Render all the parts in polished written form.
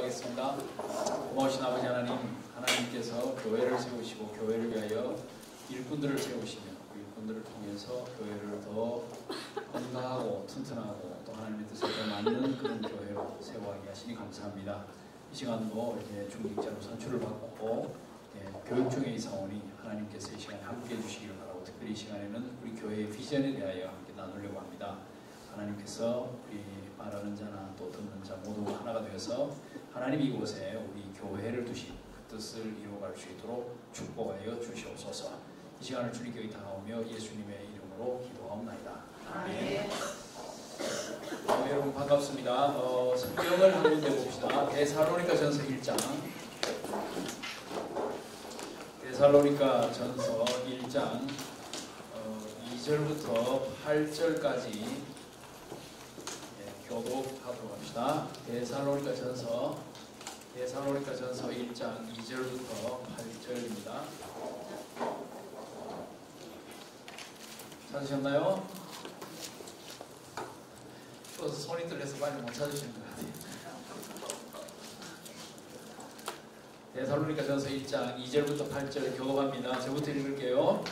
기도하겠습니다. 고마우신 아버지 하나님, 하나님께서 교회를 세우시고 교회를 위하여 일꾼들을 세우시며 그 일꾼들을 통해서 교회를 더 건강하고 튼튼하고 또 하나님의 뜻에 더 맞는 그런 교회로 세워가게 하시니 감사합니다. 이 시간도 이제 중직자로 선출을 받고 교육 중에 이 사원이 하나님께서 이 시간에 함께 해주시기를 바라고, 특별히 이 시간에는 우리 교회의 비전에 대하여 함께 나누려고 합니다. 하나님께서 우리 말하는 자나 또 듣는 자 모두 하나가 되어서 하나님 이곳에 우리 교회를 두신 그 뜻을 이루어갈 수 있도록 축복하여 주시옵소서. 이 시간을 주님께 의탁하오며 예수님의 이름으로 기도하옵나이다. 아멘. 여러분 반갑습니다. 성경을 한 군데 봅시다. 데살로니가전서 1장. 데살로니가전서 1장 2절부터 8절까지 교독하도록 합시다. 데살로니가전서 1장 2절부터 8절입니다. 찾으셨나요? 추워서 손이 떨려서 빨리 못 찾으시는 것 같아요. 데살로니가전서 1장 2절부터 8절 교독합니다. 저부터 읽을게요.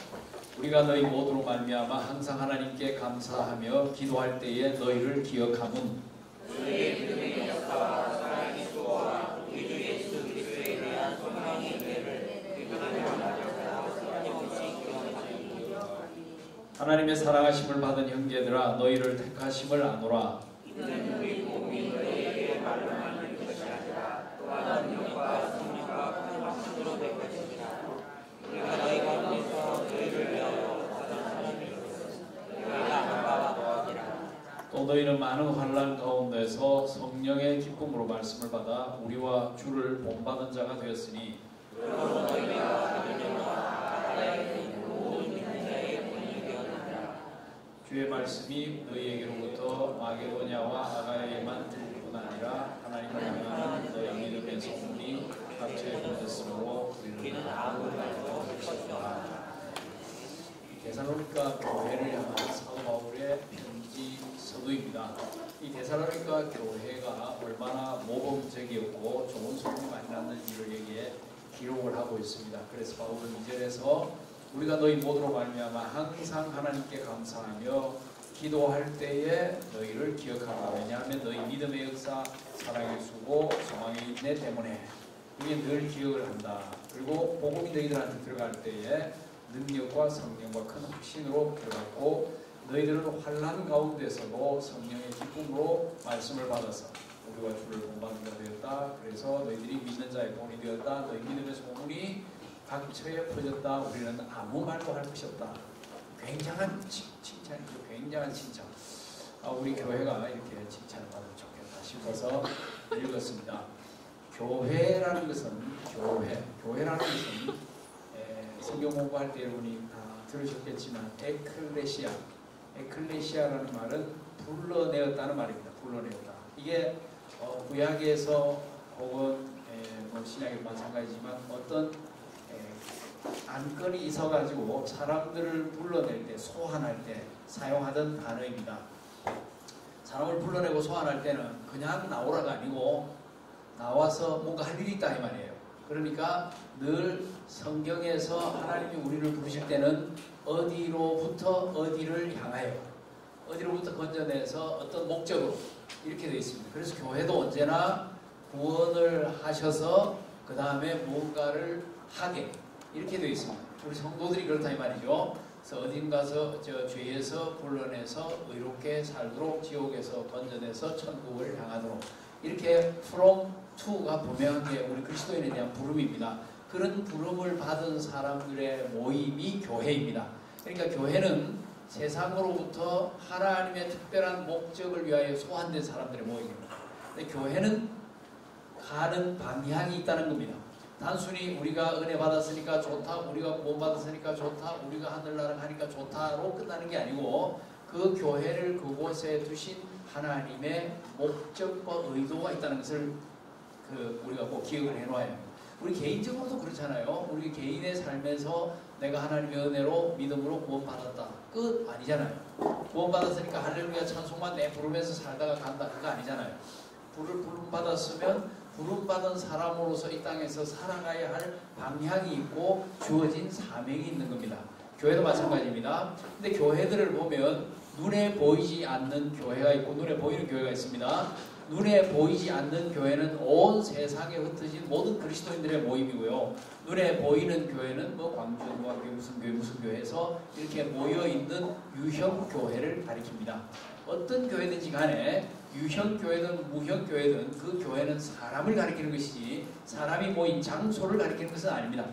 우리가 너희 모두로 말미암아 항상 하나님께 감사하며 기도할 때에 너희를 기억하문 너희의 믿음의 역사와 사랑의 수고와 우리 주 예수 그리스도에 대한 소망의 은혜를 하나님의 사랑하심을 받은 형제들아, 너희를 택하심을 아노라. 이는 우리 복음이 너희에게 말로만 될 것이 아니라 또한 능력과 승리가 큰 확신으로 될 것이니라. 우리가 너희 가운데서 너희를 위하여 받은 하나님의 것은 너희가 아까와 더하기라. 또 너희는 많은 환난 가운데서 성령의 기쁨으로 말씀을 받아 우리와 주를 본받은 자가 되었으니, 그러므로 너희가 하나님과 나라에 있는 모든 인자의 본이 되었느니라. 주의 말씀이 너희에게로부터 마게도냐와 아가야에만 들릴 뿐 아니라 하나님을 향하는 너희 믿음의 소문이 각처에 퍼졌으므로 우리는 아무 말도 없었다. 데살로니가 교회를 향한 사도 바울의 편지 서두입니다. 이 데살로니가 교회가 얼마나 모범적이었고 좋은 소문이 많이 났는지를 여기에 기록을 하고 있습니다. 그래서 바울은 2절에서 우리가 너희 모두로 말미암아 항상 하나님께 감사하며 기도할 때에 너희를 기억하라. 왜냐하면 너희 믿음의 역사, 사랑의 수고, 소망의 인내 때문에 우리는 늘 기억을 한다. 그리고 복음이 너희들한테 들어갈 때에 능력과 성령과 큰 확신으로 들어갔고, 너희들은 환난 가운데서도 성령의 기쁨으로 말씀을 받아서 우리와 주를 본받는 자 되었다. 그래서 너희들이 믿는 자의 본이 되었다. 너희 믿음의 소문이 각처에 퍼졌다. 우리는 아무 말도 할 것이 없다. 굉장한 칭찬이죠. 굉장한 칭찬. 우리 교회가 이렇게 칭찬을 받으면 좋겠다 싶어서 읽었습니다. 교회라는 것은 교회라는 것은 성경 공부할 때 여러분이 다 들으셨겠지만 에클레시아라는 말은 불러내었다는 말입니다. 불러내었다. 이게 구약에서 혹은 신약에도 마찬가지지만 어떤 안건이 있어가지고 사람들을 불러낼 때, 소환할 때 사용하던 단어입니다. 사람을 불러내고 소환할 때는 그냥 나오라가 아니고 나와서 뭔가 할 일이 있다 이 말이에요. 그러니까 늘 성경에서 하나님이 우리를 부르실 때는 어디로부터 어디를 향하여, 어디로부터 건져내서 어떤 목적으로 이렇게 되어 있습니다. 그래서 교회도 언제나 구원을 하셔서 그 다음에 무언가를 하게 이렇게 되어 있습니다. 우리 성도들이 그렇다 이 말이죠. 그래서 어딘가서 죄에서 불러내서 의롭게 살도록, 지옥에서 건져내서 천국을 향하도록, 이렇게 from to가 분명한 게 우리 그리스도인에 대한 부름입니다. 그런 부름을 받은 사람들의 모임이 교회입니다. 그러니까 교회는 세상으로부터 하나님의 특별한 목적을 위하여 소환된 사람들의 모임입니다. 근데 교회는 가는 방향이 있다는 겁니다. 단순히 우리가 은혜 받았으니까 좋다, 우리가 구원 받았으니까 좋다, 우리가 하늘나라 가니까 좋다로 끝나는 게 아니고, 그 교회를 그곳에 두신 하나님의 목적과 의도가 있다는 것을 우리가 꼭 기억을 해놔야 합니다. 우리 개인적으로도 그렇잖아요. 우리 개인의 삶에서 내가 하나님의 은혜로 믿음으로 구원받았다, 끝 아니잖아요. 구원받았으니까 할렐루야 찬송만 내 부르면서 살다가 간다, 그거 아니잖아요. 부름 받았으면 부름받은 사람으로서 이 땅에서 살아가야 할 방향이 있고 주어진 사명이 있는 겁니다. 교회도 마찬가지입니다. 근데 교회들을 보면 눈에 보이지 않는 교회가 있고 눈에 보이는 교회가 있습니다. 눈에 보이지 않는 교회는 온 세상에 흩어진 모든 그리스도인들의 모임이고요. 눈에 보이는 교회는 뭐 광주교회 무슨 교회에서 이렇게 모여있는 유형 교회를 가리킵니다. 어떤 교회든지 간에 유형 교회든 무형 교회든 그 교회는 사람을 가리키는 것이지 사람이 모인 장소를 가리키는 것은 아닙니다.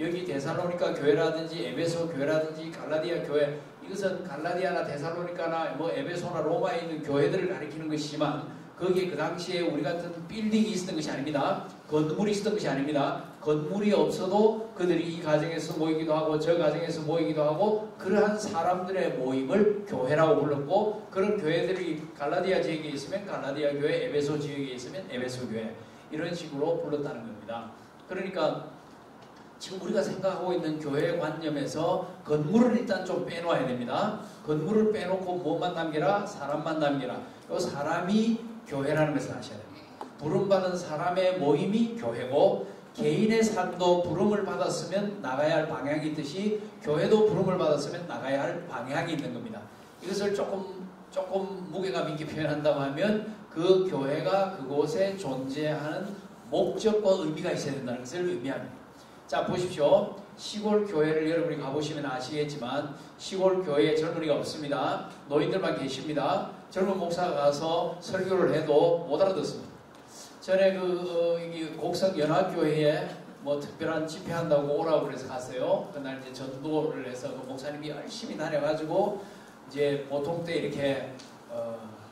여기 데살로니가 교회라든지 에베소 교회라든지 갈라디아 교회, 이것은 갈라디아나 데살로니가나 뭐 에베소나 로마에 있는 교회들을 가리키는 것이지만 거기에 그 당시에 우리 같은 빌딩이 있었던 것이 아닙니다. 건물이 있었던 것이 아닙니다. 건물이 없어도 그들이 이 가정에서 모이기도 하고 저 가정에서 모이기도 하고 그러한 사람들의 모임을 교회라고 불렀고, 그런 교회들이 갈라디아 지역에 있으면 갈라디아 교회, 에베소 지역에 있으면 에베소 교회, 이런 식으로 불렀다는 겁니다. 그러니까 지금 우리가 생각하고 있는 교회 관념에서 건물을 일단 좀 빼놓아야 됩니다. 건물을 빼놓고 뭐만 남기라? 사람만 남기라. 이 사람이 교회라는 것을 아셔야 됩니다. 부름받은 사람의 모임이 교회고, 개인의 삶도 부름을 받았으면 나가야 할 방향이 있듯이 교회도 부름을 받았으면 나가야 할 방향이 있는 겁니다. 이것을 조금 무게감 있게 표현한다고 하면 그 교회가 그곳에 존재하는 목적과 의미가 있어야 된다는 것을 의미합니다. 자, 보십시오. 시골 교회를 여러분이 가보시면 아시겠지만 시골 교회에 젊은이가 없습니다. 노인들만 계십니다. 젊은 목사가 가서 설교를 해도 못 알아듣습니다. 전에 곡성 연합교회에 뭐 특별한 집회한다고 오라고 그래서 갔어요. 그날 이제 전도를 해서 그 목사님이 열심히 다녀가지고 이제 보통 때 이렇게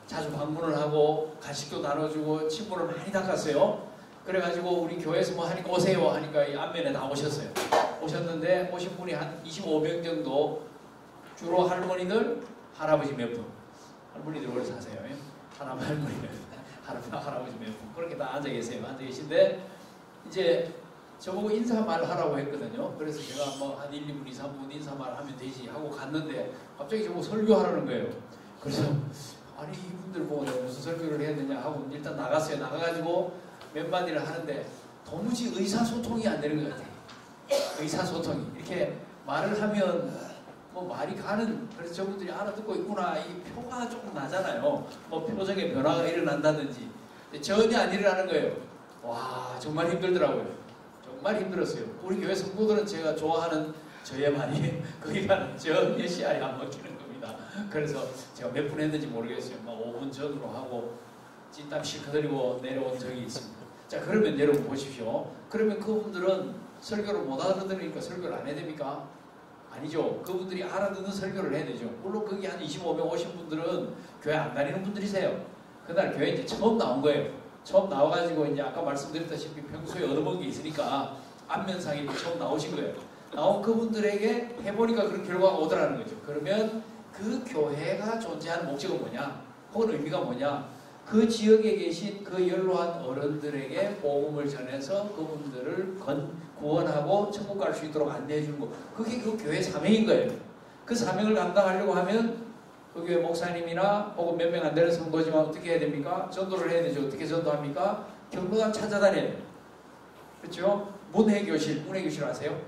자주 방문을 하고 간식도 나눠주고 친구를 많이 닦았어요. 그래가지고 우리 교회에서 뭐 하니까 오세요 하니까 이 앞면에 다 오셨어요. 오셨는데 오신 분이 한 25명 정도, 주로 할머니들, 할아버지 몇 분. 할머니들 오래 사세요. 할머니들, 할아버지 몇 분. 그렇게 다 앉아 계세요. 앉아 계신데 이제 저보고 인사말 하라고 했거든요. 그래서 제가 뭐 한 1, 2분, 2, 3분 인사말 하면 되지 하고 갔는데 갑자기 저보고 설교하라는 거예요. 그래서 아니 이분들 보고 내가 무슨 설교를 해야 되냐 하고 일단 나갔어요. 나가가지고 몇 마디를 하는데 도무지 의사소통이 안 되는 것 같아요. 의사소통이. 이렇게 말을 하면 뭐 말이 가는, 그래서 저분들이 알아듣고 있구나, 이 표가 조금 나잖아요. 뭐 표정에 변화가 일어난다든지. 전혀 안 일어나는 거예요. 와, 정말 힘들더라고요. 정말 힘들었어요. 우리 교회 성도들은 제가 좋아하는 저의 말이 거기가 전혀 씨알이 안 먹히는 겁니다. 그래서 제가 몇 분 했는지 모르겠어요. 막 5분 전으로 하고 찐땀 실컷 흘리고 내려온 적이 있습니다. 자, 그러면 여러분 보십시오. 그러면 그분들은 설교를 못 알아들으니까 설교를 안 해야 됩니까? 아니죠. 그분들이 알아듣는 설교를 해야 되죠. 물론 거기 한 25명 오신 분들은 교회 안 다니는 분들이세요. 그날 교회 이제 처음 나온 거예요. 처음 나와가지고 이제 아까 말씀드렸다시피 평소에 얻어먹은 게 있으니까 안면상에 처음 나오신 거예요. 나온 그분들에게 해보니까 그런 결과가 오더라는 거죠. 그러면 그 교회가 존재하는 목적은 뭐냐? 혹은 의미가 뭐냐? 그 지역에 계신 그 연로한 어른들에게 복음을 전해서 그분들을 구원하고 천국 갈 수 있도록 안내해 주는 거. 그게 그 교회 사명인 거예요. 그 사명을 감당하려고 하면 그 교회 목사님이나 혹은 몇 명 안 되는 성도지만 어떻게 해야 됩니까? 전도를 해야 되죠. 어떻게 전도합니까? 경로당 찾아다녀요. 그렇죠? 문회교실 아세요?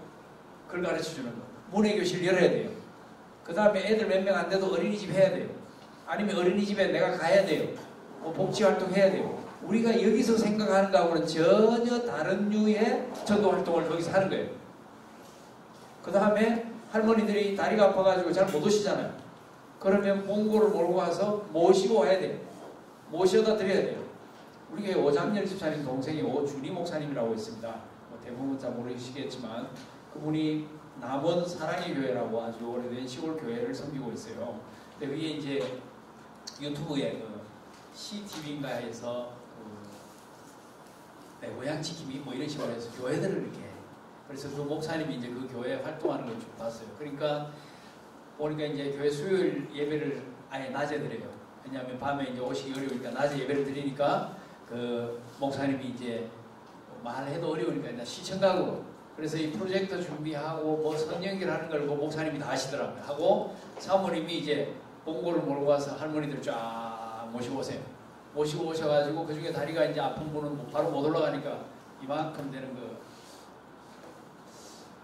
그걸 가르쳐 주는 거. 문회교실 열어야 돼요. 그 다음에 애들 몇 명 안 돼도 어린이집 해야 돼요. 아니면 어린이집에 내가 가야 돼요. 뭐 복지활동 해야 돼요. 우리가 여기서 생각하는 거하고는 전혀 다른 류의 전도활동을 거기서 하는 거예요. 그 다음에 할머니들이 다리가 아파가지고 잘 못 오시잖아요. 그러면 몽고를 몰고 와서 모시고 와야 돼요. 모셔다 드려야 돼요. 우리 교회 오장렬 집사님 동생이 오준희 목사님이라고 있습니다. 뭐 대부분 잘 모르시겠지만 그분이 남원 사랑의 교회라고 아주 오래된 시골 교회를 섬기고 있어요. 근데 위에 이제 유튜브에 CTV인가 해서 고향지킴이 뭐 이런 식으로 해서 교회들을 이렇게, 그래서 그 목사님이 이제 그 교회 활동하는 걸 쭉 봤어요. 그러니까 보니까 이제 교회 수요일 예배를 아예 낮에 드려요. 왜냐하면 밤에 이제 오시기 어려우니까 낮에 예배를 드리니까 그 목사님이 이제 말해도 어려우니까 일단 시청각으로, 그래서 이 프로젝터 준비하고 뭐 선연결하는 걸 그 목사님이 다 하시더라고요. 하고 사모님이 이제 봉고를 몰고 와서 할머니들 쫙 모시고 오세요. 모시고 오셔가지고 그 중에 다리가 이제 아픈 분은 바로 못 올라가니까 이만큼 되는 거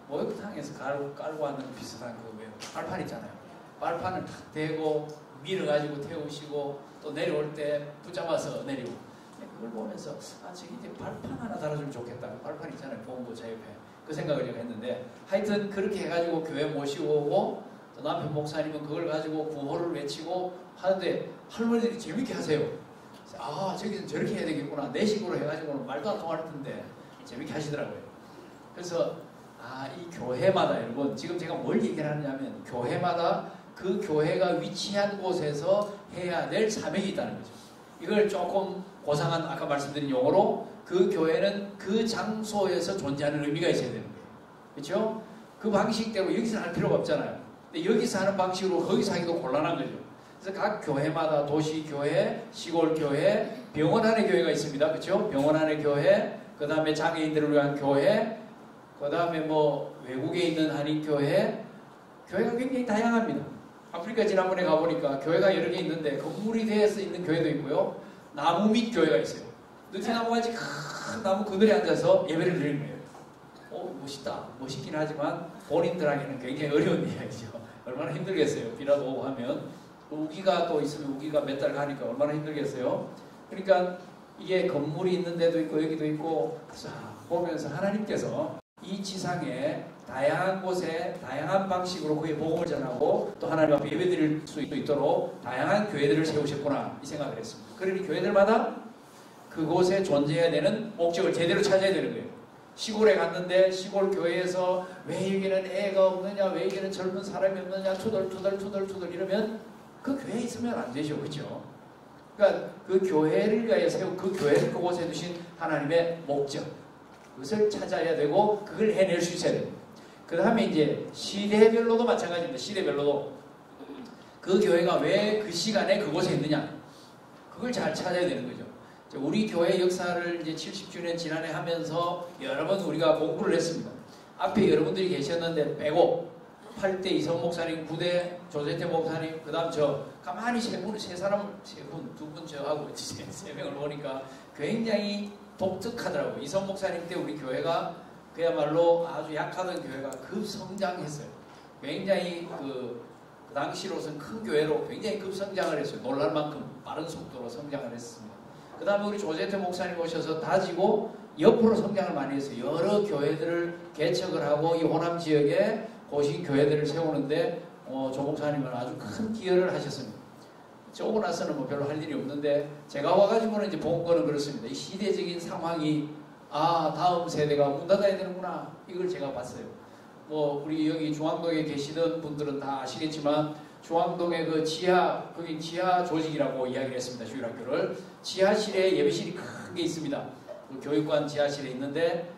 목욕탕에서 깔고 하는 비슷한 그 빨판 있잖아요. 빨판을 탁 대고 밀어가지고 태우시고 또 내려올 때 붙잡아서 내리고 그걸 보면서 저기 이제 발판 하나 달아주면 좋겠다. 발판 있잖아요. 보험부 제 옆에. 그 생각을 제가 했는데 하여튼 그렇게 해가지고 교회 모시고 오고 또 남편 목사님은 그걸 가지고 구호를 외치고 하는데 할머니들이 재밌게 하세요. 저기는 저렇게 해야 되겠구나. 내 식으로 해가지고는 말도 안 통할 텐데 재밌게 하시더라고요. 그래서 이 교회마다 여러분 지금 제가 뭘 얘기를 하느냐면 교회마다 그 교회가 위치한 곳에서 해야 될 사명이 있다는 거죠. 이걸 조금 고상한 아까 말씀드린 용어로 그 교회는 그 장소에서 존재하는 의미가 있어야 되는 거예요. 그렇죠? 그 방식대로 여기서 할 필요가 없잖아요. 근데 여기서 하는 방식으로 거기서 하기도 곤란한 거죠. 그래서 각 교회마다 도시교회, 시골교회, 병원 안에 교회가 있습니다. 그렇죠? 병원 안에 교회, 그 다음에 장애인들을 위한 교회, 그 다음에 외국에 있는 한인교회, 교회가 굉장히 다양합니다. 아프리카 지난번에 가보니까 교회가 여러 개 있는데 건물이 되어서 있는 교회도 있고요. 나무 밑 교회가 있어요. 느티나무같이 큰 나무 그늘에 앉아서 예배를 드리는 거예요. 멋있다. 멋있긴 하지만 본인들에게는 굉장히 어려운 이야기죠. 얼마나 힘들겠어요. 비라도 오고 하면. 우기가 또 있으면 우기가 몇 달 가니까 얼마나 힘들겠어요. 그러니까 이게 건물이 있는 데도 있고 여기도 있고 보면서 하나님께서 이 지상에 다양한 곳에 다양한 방식으로 그의 복음을 전하고 또 하나님 앞에 예배드릴 수 있도록 다양한 교회들을 세우셨구나 이 생각을 했습니다. 그러니 교회들마다 그곳에 존재해야 되는 목적을 제대로 찾아야 되는 거예요. 시골에 갔는데 시골 교회에서 왜 여기는 애가 없느냐, 왜 여기는 젊은 사람이 없느냐, 투덜투덜 이러면 그 교회에 있으면 안 되죠. 그렇죠? 그러니까 그 교회를 위하여 세운 그 교회를 그곳에 두신 하나님의 목적 그것을 찾아야 되고 그걸 해낼 수 있어야 됩니다. 그 다음에 이제 시대별로도 마찬가지입니다. 시대별로도 그 교회가 왜 그 시간에 그곳에 있느냐 그걸 잘 찾아야 되는 거죠. 우리 교회 역사를 이제 70주년 지난해 하면서 여러 번 우리가 공부를 했습니다. 앞에 여러분들이 계셨는데 빼고 8대 이성 목사님, 9대 조재태 목사님, 그 다음 저 가만히 세 분, 두 분 저하고 세 명을 보니까 굉장히 독특하더라고요. 이성 목사님 때 우리 교회가 그야말로 아주 약하던 교회가 급성장했어요. 굉장히 그 당시로서는 큰 교회로 굉장히 급성장을 했어요. 놀랄 만큼 빠른 속도로 성장을 했습니다. 그 다음에 우리 조재태 목사님 오셔서 다지고 옆으로 성장을 많이 했어요. 여러 교회들을 개척을 하고 이 호남 지역에 고시 교회들을 세우는데 조 목사님은 아주 큰 기여를 하셨습니다. 저 오고 나서는 별로 할 일이 없는데 제가 와가지고는 이제 본 거는 그렇습니다. 이 시대적인 상황이 다음 세대가 문 닫아야 되는구나 이걸 제가 봤어요. 우리 여기 중앙동에 계시던 분들은 다 아시겠지만 중앙동에 그 거기 지하 조직이라고 이야기를 했습니다. 주일학교를 지하실에 예배실이 큰 게 있습니다. 그 교육관 지하실에 있는데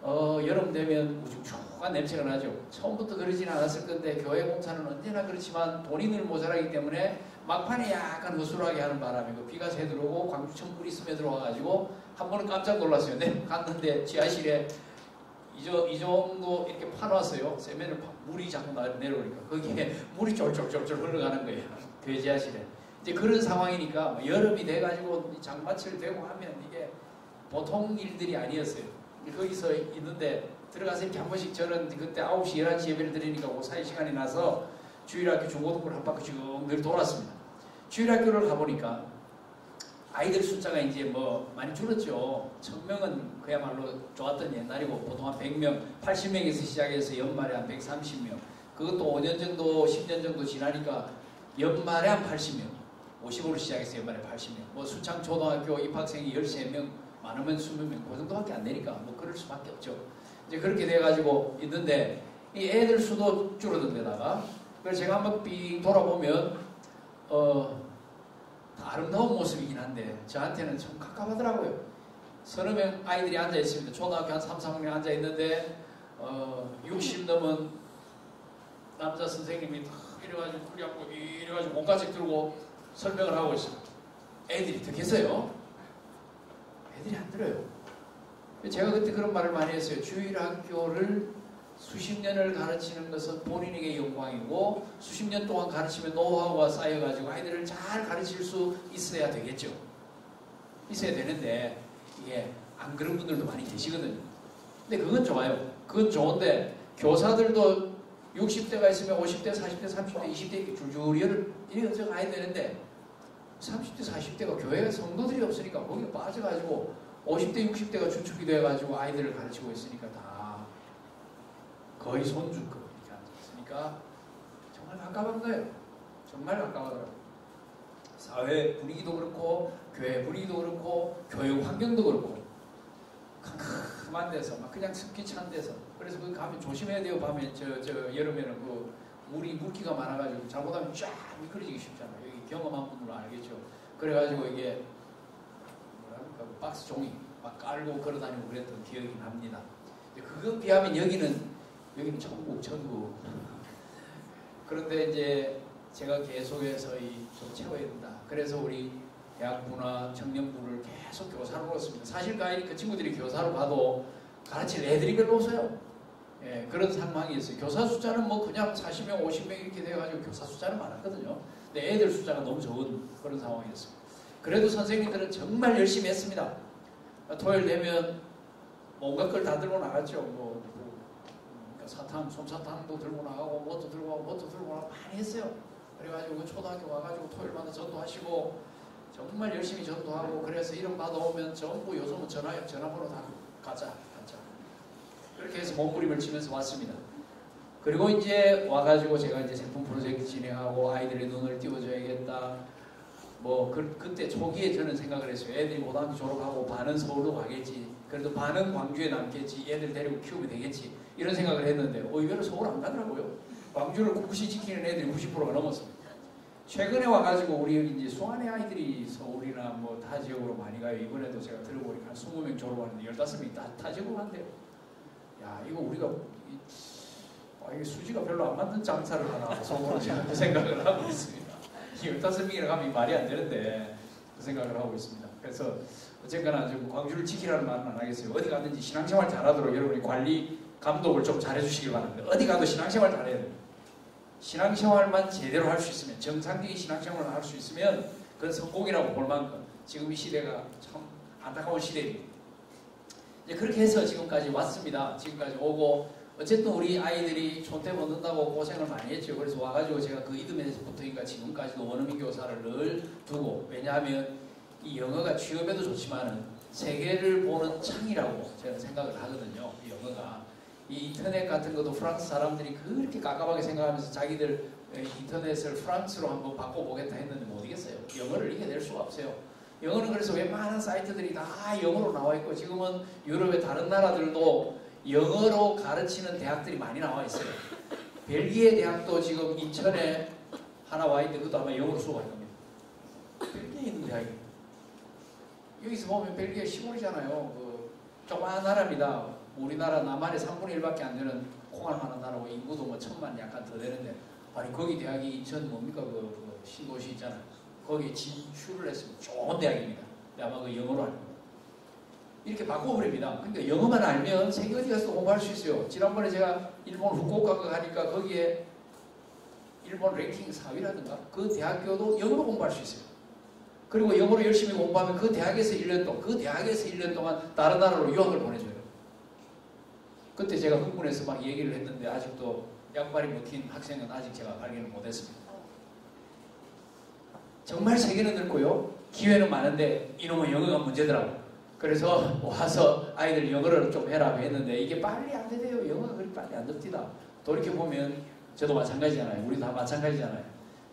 여름 되면 우중충한 냄새가 나죠. 처음부터 그러지는 않았을 건데 교회 공사는 언제나 그렇지만 돈이 늘 모자라기 때문에 막판에 약간 으스하게 하는 바람에 비가 새 들어오고 광주천불이 스며들어와가지고 한 번은 깜짝 놀랐어요. 갔는데 지하실에 이 정도 이렇게 파놨어요. 세면을 물이 자꾸 내려오니까 거기에 물이 쫄쫄쫄쫄 흘러가는 거예요. 교회 지하실에. 이제 그런 상황이니까 여름이 돼가지고 장마철 되고 하면 이게 보통 일들이 아니었어요. 거기서 있는데 들어가서 이렇게 한 번씩 저는 그때 9시 11시 예배를 드리니까 그 사이 시간이 나서 주일학교 중고등부를 한 바퀴 쭉 늘 돌았습니다. 주일학교를 가보니까 아이들 숫자가 이제 많이 줄었죠. 1000명은 그야말로 좋았던 옛날이고 보통 한 100명, 80명에서 시작해서 연말에 한 130명. 그것도 5년 정도, 10년 정도 지나니까 연말에 한 80명. 50으로 시작해서 연말에 80명. 수창 초등학교 입학생이 13명, 많으면 20명, 그 정도밖에 안 되니까 그럴 수밖에 없죠. 이제 그렇게 돼가지고 있는데 이 애들 수도 줄어든 데다가 그래서 제가 한번 삥 돌아보면 아름다운 모습이긴 한데 저한테는 좀 갑갑하더라고요. 서너 명 아이들이 앉아 있습니다. 초등학교 한 3, 4명 앉아 있는데 60 넘은 남자 선생님이 이래가지고 풀이 앉고 이래가지고 몸가짐 들고 설명을 하고 있어요. 애들이 듣겠어요? 애들이 안 들어요. 제가 그때 그런 말을 많이 했어요. 주일학교를 수십 년을 가르치는 것은 본인에게 영광이고 수십 년 동안 가르치면 노하우가 쌓여가지고 아이들을 잘 가르칠 수 있어야 되겠죠. 있어야 되는데 이게 안 그런 분들도 많이 계시거든요. 근데 그건 좋아요. 그건 좋은데 교사들도 60대가 있으면 50대, 40대, 30대, 20대 이렇게 줄줄이 이어져 가야 되는데 30대, 40대가 교회에 성도들이 없으니까 거기에 빠져가지고 50대, 60대가 주축이 돼가지고 아이들을 가르치고 있으니까 다 거의 손주급 이렇게 앉아있으니까 정말 깝깝한 거예요. 정말 깝깝하더라고요. 사회 분위기도 그렇고 교회 분위기도 그렇고 교육 환경도 그렇고 캄캄한 데서 막 그냥 습기 찬 데서 그래서 그 가면 조심해야 돼요. 밤에 여름에는 그 물기가 많아가지고 잘못하면 쫙 미끄러지기 쉽잖아요. 여기 경험한 분들은 알겠죠. 그래가지고 이게 뭐랄까 박스 종이 막 깔고 걸어다니고 그랬던 기억이 납니다. 그거 비하면 여기는 천국. 그런데 이제 제가 계속해서 좀 채워야 된다. 그래서 우리 대학부나 청년부를 계속 교사로 넣었습니다. 사실 그 친구들이 교사로 가도 가르칠 애들이 별로 없어요. 예, 그런 상황이었어요. 교사 숫자는 뭐 그냥 40명, 50명 이렇게 돼가지고 교사 숫자는 많았거든요. 근데 애들 숫자가 너무 적은 그런 상황이었어요. 그래도 선생님들은 정말 열심히 했습니다. 토요일 되면 온갖 걸 다 들고 나갔죠. 사탕, 솜사탕도 들고 나가고 뭣도 들고 가고 뭣도 들고 나가고 많이 했어요. 그래가지고 초등학교 와가지고 토요일마다 전도하시고 정말 열심히 전도하고 그래서 이름 받아오면 전부 요즘은 전화번호 다 가자. 그렇게 해서 몸부림을 치면서 왔습니다. 그리고 이제 와가지고 제가 이제 제품 프로젝트 진행하고 아이들의 눈을 띄워줘야겠다. 그때 초기에 저는 생각을 했어요. 애들이 고등학교 졸업하고 반은 서울로 가겠지. 그래도 반은 광주에 남겠지. 애들 데리고 키우면 되겠지. 이런 생각을 했는데 의외로 서울 안 가더라고요. 광주를 꿋꿋이 지키는 애들이 90%가 넘었습니다. 최근에 와가지고 우리 이제 수안의 아이들이 서울이나 뭐 타 지역으로 많이 가요. 이번에도 제가 들어보니까 한 20명 졸업하는데 15명이 타 지역으로 간대요. 야, 이거 우리가 이게 수지가 별로 안 맞는 장사를 하나 속으로 그 생각을 하고 있습니다. 15명이나 가면 말이 안 되는데 그 생각을 하고 있습니다. 그래서 어쨌거나 좀 광주를 지키라는 말은 안 하겠어요. 어디 가든지 신앙생활 잘하도록 여러분이 관리 감독을 좀 잘해주시길 바랍니다. 어디 가도 신앙생활 잘해야 돼요. 신앙생활만 제대로 할 수 있으면 정상적인 신앙생활을 할 수 있으면 그건 성공이라고 볼 만큼 지금 이 시대가 참 안타까운 시대입니다. 이제 그렇게 해서 지금까지 왔습니다. 지금까지 오고 어쨌든 우리 아이들이 촌대 먹는다고 고생을 많이 했죠. 그래서 와가지고 제가 그 이듬해부터인가 지금까지도 원어민 교사를 늘 두고 왜냐하면 이 영어가 취업에도 좋지만은 세계를 보는 창이라고 저는 생각을 하거든요. 이 영어가 이 인터넷 같은 것도 프랑스 사람들이 그렇게 깝깝하게 생각하면서 자기들 인터넷을 프랑스로 한번 바꿔보겠다 했는데 못 이겼어요. 영어를 이겨낼 수가 없어요. 영어는 그래서 웬만한 사이트들이 다 영어로 나와 있고 지금은 유럽의 다른 나라들도 영어로 가르치는 대학들이 많이 나와 있어요. 벨기에 대학도 지금 인천에 하나 와 있는데 그것도 아마 영어로 수업할 겁니다. 벨기에 있는 대학입니다. 여기서 보면 벨기에 시골이잖아요. 그 조그마한 나라입니다. 우리나라 남한의 3분의 1밖에 안 되는 콩알만한 나라고 인구도 뭐 1000만 약간 더 되는데 아니 거기 대학이 인천 뭡니까 그 신도시 있잖아요. 거기에 진출을 했으면 좋은 대학입니다. 근데 아마 그 영어로 할 겁니다. 이렇게 바꿔버립니다. 그러니까 영어만 알면 세계 어디 가서 공부할 수 있어요. 지난번에 제가 일본 후쿠오카 가니까 거기에 일본 랭킹 4위라든가 그 대학교도 영어로 공부할 수 있어요. 그리고 영어로 열심히 공부하면 그 대학에서 1년 동안 다른 나라로 유학을 보내줘요. 그때 제가 흥분해서 막 얘기를 했는데 아직도 약발이 먹힌 학생은 아직 제가 발견을 못했습니다. 정말 세계는 넓고요. 기회는 많은데 이놈의 영어가 문제더라고요. 그래서 와서 아이들 영어를 좀 해라고 했는데 이게 빨리 안 되대요. 영어가 그렇게 빨리 안 됩니다. 돌이켜보면 저도 마찬가지잖아요. 우리 다 마찬가지잖아요.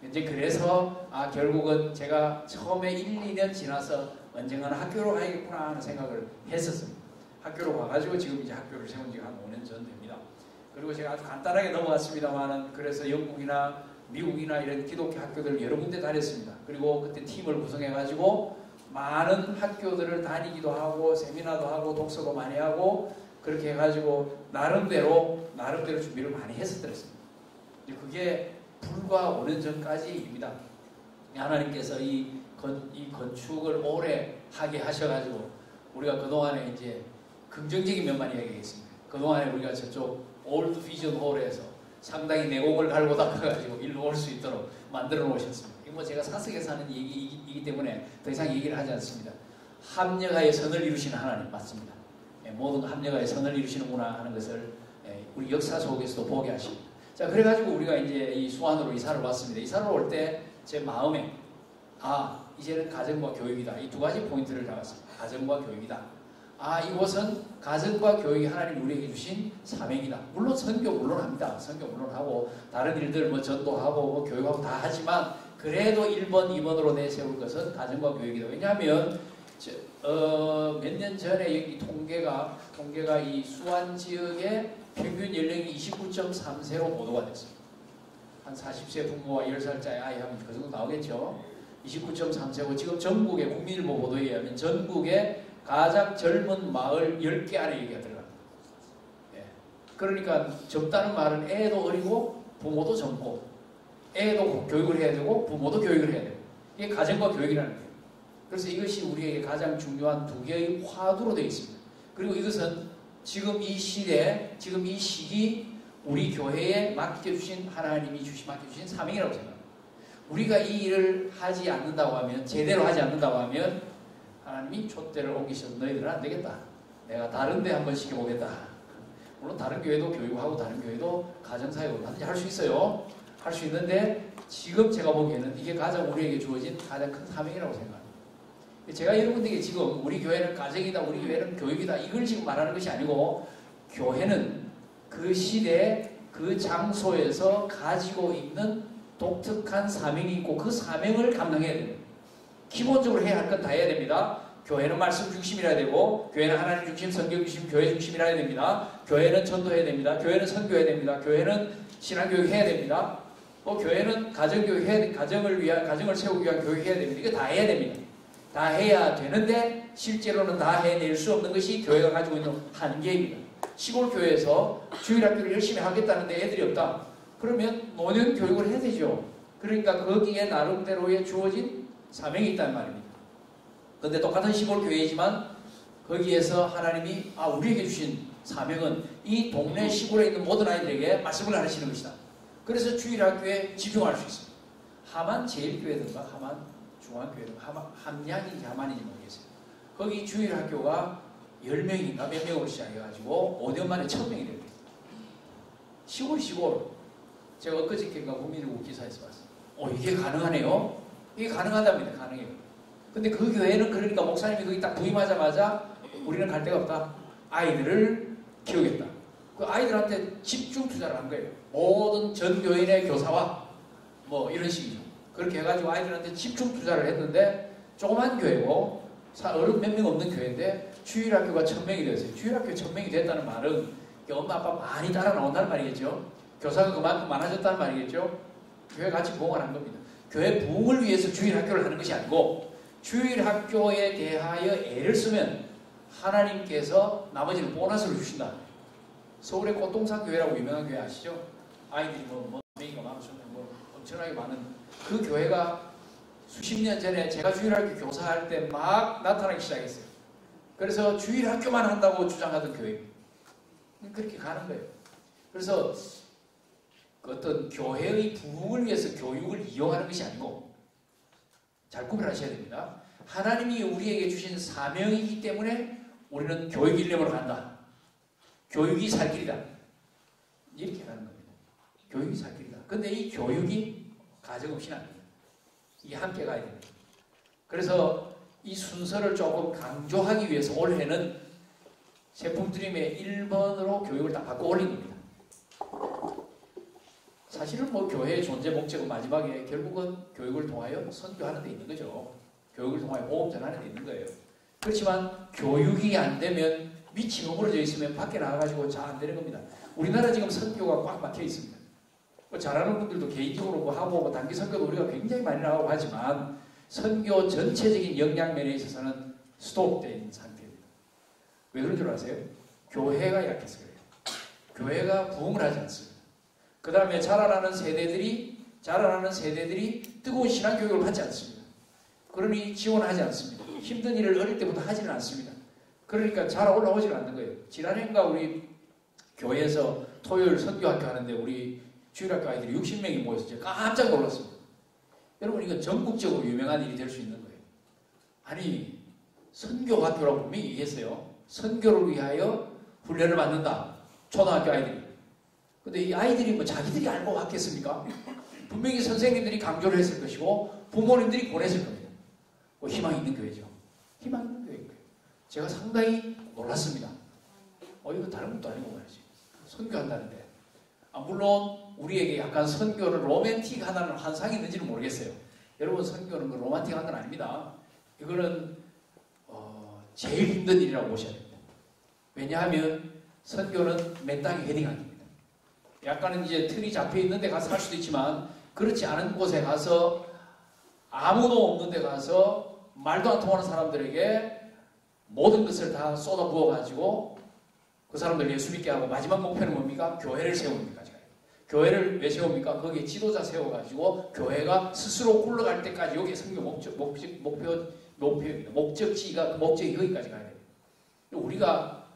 이제 그래서 결국은 제가 처음에 1, 2년 지나서 언젠가는 학교로 가야겠구나 하는 생각을 했었습니다. 학교로 가가지고 지금 이제 학교를 세운 지가 한 5년 전 됩니다. 그리고 제가 아주 간단하게 넘어갔습니다만은 그래서 영국이나 미국이나 이런 기독교 학교들 여러 군데 다녔습니다. 그리고 그때 팀을 구성해가지고 많은 학교들을 다니기도 하고 세미나도 하고 독서도 많이 하고 그렇게 해가지고 나름대로 준비를 많이 했었더랬습니다. 그게 불과 5년 전까지 일입니다. 하나님께서 이 건축을 오래 하게 하셔가지고 우리가 그동안에 이제 긍정적인 면만 이야기하겠습니다. 그동안에 우리가 저쪽 올드 비전 홀에서 상당히 내공을 갈고 닦아가지고 일로 올 수 있도록 만들어 놓으셨습니다. 이거 뭐 제가 사석에서 하는 얘기이기 때문에 더 이상 얘기를 하지 않습니다. 합력하여 선을 이루시는 하나님 맞습니다. 모든 합력하여 선을 이루시는구나 하는 것을 우리 역사 속에서도 보게 하십니다. 자, 그래가지고 우리가 이제 이 수안으로 이사를 왔습니다. 이사를 올 때 제 마음에 이제는 가정과 교육이다. 이 두 가지 포인트를 잡았습니다. 가정과 교육이다. 이곳은 가정과 교육이 하나님이 우리에게 주신 사명이다. 물론 선교 물론 합니다. 선교 물론 하고 다른 일들 뭐 전도하고 교육하고 다 하지만 그래도 1번, 2번으로 내세울 것은 가정과 교육이다. 왜냐하면 몇 년 전에 이 통계가 이 수안 지역의 평균 연령이 29.3세로 보도가 됐습니다. 한 40세 부모와 10살짜리 아이 하면 그 정도 나오겠죠. 29.3세고 지금 전국의 국민일보 보도에 의하면 전국의 가장 젊은 마을 10개 안에 여기가 들어갑니다. 그러니까 젊다는 말은 애도 어리고 부모도 젊고 애도 교육을 해야 되고 부모도 교육을 해야 되고 이게 가정과 교육이라는 거예요. 그래서 이것이 우리에게 가장 중요한 두 개의 화두로 되어 있습니다. 그리고 이것은 지금 이 시대, 지금 이 시기 우리 교회에 맡겨주신 하나님이 맡겨주신 사명이라고 생각합니다. 우리가 이 일을 하지 않는다고 하면 제대로 하지 않는다고 하면 하나님이 촛대를 옮기셔서 너희들은 안 되겠다. 내가 다른 데 한번 시켜보겠다. 물론 다른 교회도 교육하고 다른 교회도 가정사역을 반드시 할 수 있어요. 할 수 있는데 지금 제가 보기에는 이게 가장 우리에게 주어진 가장 큰 사명이라고 생각합니다. 제가 여러분들에게 지금 우리 교회는 가정이다, 우리 교회는 교육이다 이걸 지금 말하는 것이 아니고 교회는 그 시대 그 장소에서 가지고 있는 독특한 사명이 있고 그 사명을 감당해야 됩니다. 기본적으로 해야 할 건 다 해야 됩니다. 교회는 말씀 중심이라야 되고 교회는 하나님 중심, 성경 중심, 교회 중심이라야 됩니다. 교회는 전도해야 됩니다. 교회는 선교해야 됩니다. 교회는 신앙교육 해야 됩니다. 교회는 가정교육 해야 됩니다. 가정을 세우기 위한 교육 해야 됩니다. 이거 다 해야 됩니다. 다 해야 되는데 실제로는 다 해낼 수 없는 것이 교회가 가지고 있는 한계입니다. 시골 교회에서 주일학교를 열심히 하겠다는데 애들이 없다. 그러면 노년 교육을 해야 되죠. 그러니까 거기에 나름대로의 주어진 사명이 있단 말입니다. 그런데 똑같은 시골 교회이지만 거기에서 하나님이 우리에게 주신 사명은 이 동네 시골에 있는 모든 아이들에게 말씀을 가르치는 것이다. 그래서 주일학교에 집중할 수 있습니다. 하만 제일교회든가 하만 중앙교회든가 함양인지 하만인지 모르겠어요. 거기 주일학교가 10명인가 몇 명으로 시작해가지고 5년 만에 1000명이 됩니다. 시골. 제가 엊그저께인가 국민일보 기사에서 봤어요. 이게 가능하네요. 이게 가능하답니다. 가능해요. 근데 그 교회는 그러니까 목사님이 거기 딱 부임하자마자 우리는 갈 데가 없다. 아이들을 키우겠다. 그 아이들한테 집중 투자를 한 거예요. 모든 전 교인의 교사와 뭐 이런 식이죠. 그렇게 해가지고 아이들한테 집중 투자를 했는데 조그만 교회고 어른 몇 명 없는 교회인데 주일학교가 1000명이 되었어요. 주일학교 1000명이 됐다는 말은 엄마 아빠 많이 따라 나온다는 말이겠죠. 교사가 그만큼 많아졌다는 말이겠죠. 교회 같이 부흥을 한 겁니다. 교회 부흥을 위해서 주일학교를 하는 것이 아니고 주일학교에 대하여 애를 쓰면 하나님께서 나머지는 보너스를 주신다. 서울의 꽃동산 교회라고 유명한 교회 아시죠? 아이들이 명이가 많으시면 엄청나게 많은 그 교회가 수십 년 전에 제가 주일학교 교사할 때 막 나타나기 시작했어요. 그래서 주일학교만 한다고 주장하던 교회입니다. 그렇게 가는 거예요. 그래서 어떤 교회의 부흥을 위해서 교육을 이용하는 것이 아니고 잘 구별하셔야 됩니다. 하나님이 우리에게 주신 사명이기 때문에 우리는 교육 일념으로 간다. 교육이 살 길이다. 이렇게 가는 겁니다. 교육이 살 길이다. 근데 이 교육이 가정 없이는 안 됩니다. 이게 함께 가야 됩니다. 그래서 이 순서를 조금 강조하기 위해서 올해는 세품드림의 1번으로 교육을 다 바꿔 올린 겁니다. 사실은 교회의 존재 목적은 마지막에 결국은 교육을 통하여 선교하는 데 있는 거죠. 교육을 통하여 복음 전하는 데 있는 거예요. 그렇지만 교육이 안 되면 밑이 허물어져 있으면 밖에 나가가지고 잘 안 되는 겁니다. 우리나라 지금 선교가 꽉 막혀 있습니다. 잘하는 분들도 개인적으로 하고 단기 선교도 우리가 굉장히 많이 나가고 하지만 선교 전체적인 역량면에 있어서는 스톱된 상태입니다. 왜 그런 줄 아세요? 교회가 약해서 그래요. 교회가 부흥을 하지 않습니다. 그 다음에 자라나는 세대들이 뜨거운 신앙교육을 받지 않습니다. 그러니 지원하지 않습니다. 힘든 일을 어릴 때부터 하지는 않습니다. 그러니까 잘 올라오지는 않는 거예요. 지난해인가 우리 교회에서 토요일 선교학교 하는데 우리 주일학교 아이들이 60명이 모여서 제가 깜짝 놀랐습니다. 여러분 이건 전국적으로 유명한 일이 될 수 있는 거예요. 아니 선교학교라고 분명히 얘기했어요. 선교를 위하여 훈련을 받는다. 초등학교 아이들이. 근데 이 아이들이 뭐 자기들이 알고 왔겠습니까? 분명히 선생님들이 강조를 했을 것이고 부모님들이 보냈을 겁니다. 뭐 희망이 있는 교회죠. 희망 있는 교회인 거예요. 제가 상당히 놀랐습니다. 이거 다른 것도 아니고 말이지. 선교한다는데. 물론 우리에게 약간 선교는 로맨틱하다는 환상이 있는지는 모르겠어요. 여러분, 선교는 그 로man틱한 건 아닙니다. 이거는 제일 힘든 일이라고 보셔야 됩니다. 왜냐하면 선교는 맨 땅에 헤딩하는 겁니다. 약간은 이제 틀이 잡혀 있는 데 가서 할 수도 있지만 그렇지 않은 곳에 가서 아무도 없는 데 가서 말도 안 통하는 사람들에게 모든 것을 다 쏟아 부어가지고 그 사람들 예수 믿게 하고 마지막 목표는 뭡니까? 교회를 세웁니까? 교회를 왜 세웁니까? 거기에 지도자 세워가지고 교회가 스스로 굴러갈 때까지 여기 선교 목표입니다. 목적지가 목적이 거기까지 가야 돼요. 우리가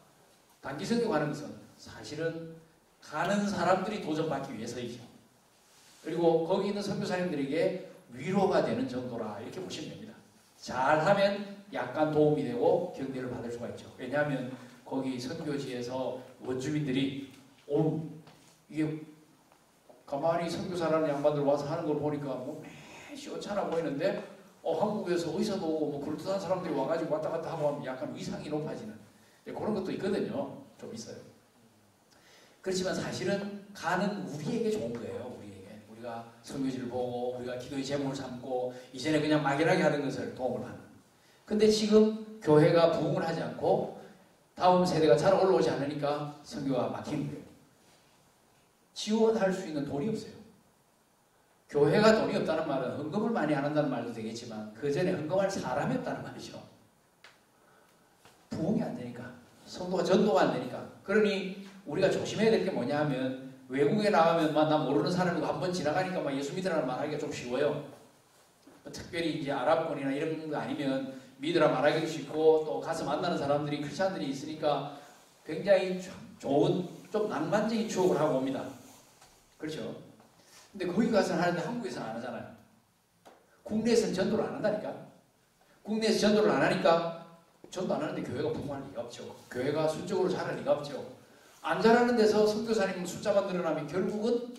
단기 선교 가는 것은 사실은 가는 사람들이 도전받기 위해서이죠. 그리고 거기 있는 선교사님들에게 위로가 되는 정도라 이렇게 보시면 됩니다. 잘하면 약간 도움이 되고 격려를 받을 수가 있죠. 왜냐하면 거기 선교지에서 원주민들이 이게 가만히 선교사라는 양반들 와서 하는 걸 보니까 뭐 시원찮아 보이는데 한국에서 의사도 오고 뭐 그럴듯한 사람들이 와가지고 왔다 갔다 하고 하면 약간 위상이 높아지는 그런 것도 있거든요. 좀 있어요. 그렇지만 사실은 가는 우리에게 좋은 거예요. 우리가 선교지를 보고 우리가 기도의 제목을 삼고 이전에 그냥 막연하게 하는 것을 도움을 받는. 근데 지금 교회가 부흥을 하지 않고 다음 세대가 잘 올라오지 않으니까 선교가 막히는 거예요. 지원할 수 있는 돈이 없어요. 교회가 돈이 없다는 말은 헌금을 많이 안 한다는 말도 되겠지만 그 전에 헌금할 사람이 없다는 말이죠. 부흥이 안 되니까 성도가 전도가 안 되니까. 그러니 우리가 조심해야 될 게 뭐냐 하면 외국에 나가면 나 모르는 사람이고 한번 지나가니까 막 예수 믿으라는 말하기가 좀 쉬워요. 특별히 이제 아랍권이나 이런 거 아니면 믿으라 말하기도 쉽고 또 가서 만나는 사람들이 크리스찬들이 있으니까 굉장히 좋은 좀 낭만적인 추억을 하고 옵니다. 그렇죠? 근데 거기 가서는 하는데 한국에서는 안 하잖아요. 국내에서는 전도를 안 한다니까. 국내에서 전도를 안 하니까 전도 안 하는데 교회가 부흥할 리가 없죠. 교회가 순적으로 자랄 리가 없죠. 안 자라는 데서 선교사님 숫자만 늘어나면 결국은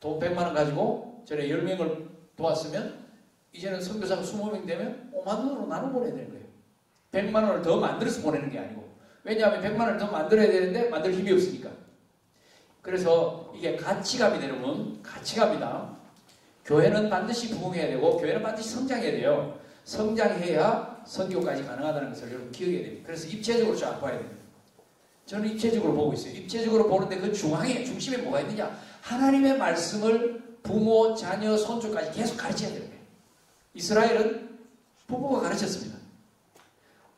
돈 100만 원 가지고 전에 10명을 도왔으면 이제는 선교사가 20명 되면 5만 원으로 나눠 보내야 되는 거예요. 100만 원을 더 만들어서 보내는 게 아니고. 왜냐하면 100만 원을 더 만들어야 되는데 만들 힘이 없으니까. 그래서 이게 가치감이 여러분, 가치감이다. 교회는 반드시 부흥해야 되고 교회는 반드시 성장해야 돼요. 성장해야 선교까지 가능하다는 것을 여러분 기억해야 됩니다. 그래서 입체적으로 쫙 봐야 됩니다. 저는 입체적으로 보고 있어요. 입체적으로 보는데 그 중심에 뭐가 있느냐? 하나님의 말씀을 부모, 자녀, 손주까지 계속 가르쳐야 되는 거예요. 이스라엘은 부모가 가르쳤습니다.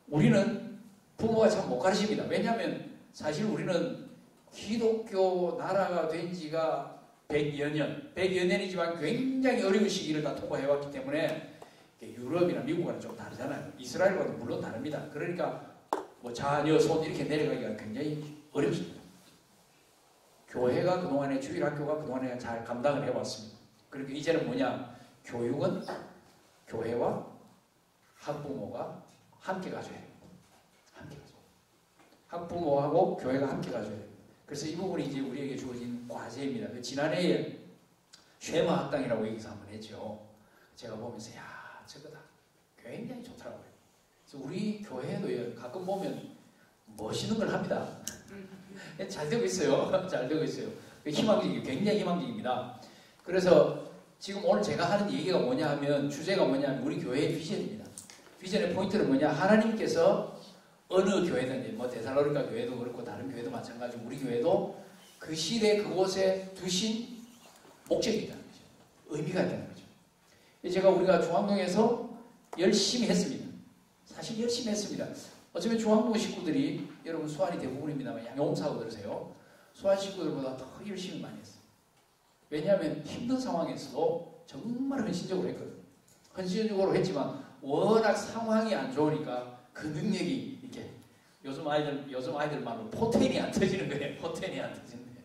우리는 부모가 참 못 가르칩니다. 왜냐하면 사실 우리는 기독교 나라가 된 지가 100여 년이지만 굉장히 어려운 시기를 다 통과해왔기 때문에 유럽이나 미국과는 좀 다르잖아요. 이스라엘과도 물론 다릅니다. 그러니까 뭐 자녀, 손 이렇게 내려가기가 굉장히 어렵습니다. 교회가 그동안에 주일학교가 그동안에 잘 감당을 해왔습니다. 그러니까 이제는 뭐냐? 교육은 교회와 학부모가 함께 가져야 됩니다. 함께 가져야 됩니다. 학부모하고 교회가 함께 가져야 됩니다. 그래서 이 부분이 이제 우리에게 주어진 과제입니다. 그 지난해에 쉐마 학당이라고 여기서 한번 했죠. 제가 보면서 저거다. 굉장히 좋더라고요. 그래서 우리 교회도 가끔 보면 멋있는 걸 합니다. 잘 되고 있어요. 잘 되고 있어요. 희망적이에요. 굉장히 희망적입니다. 그래서 지금 오늘 제가 하는 얘기가 뭐냐 하면 주제가 뭐냐 하면 우리 교회의 비전입니다. 비전의 포인트는 뭐냐? 하나님께서 어느 교회든지 뭐 데살로니가 교회도 그렇고 다른 교회도 마찬가지고 우리 교회도 그 시대 그곳에 두신 목적이 있다는 거죠. 의미가 있다는 거죠. 제가 우리가 중앙동에서 열심히 했습니다. 사실 열심히 했습니다. 어쩌면 중앙동 식구들이 여러분 수완이 대부분입니다만 양용사하고 들으세요. 수완 식구들보다 더 열심히 많이 했어요. 왜냐하면 힘든 상황에서도 정말 헌신적으로 했거든요. 헌신적으로 했지만 워낙 상황이 안 좋으니까 그 능력이 이렇게 요즘 아이들 말로 포텐이 안 터지는 거예요. 포텐이 안 터지는 거예요.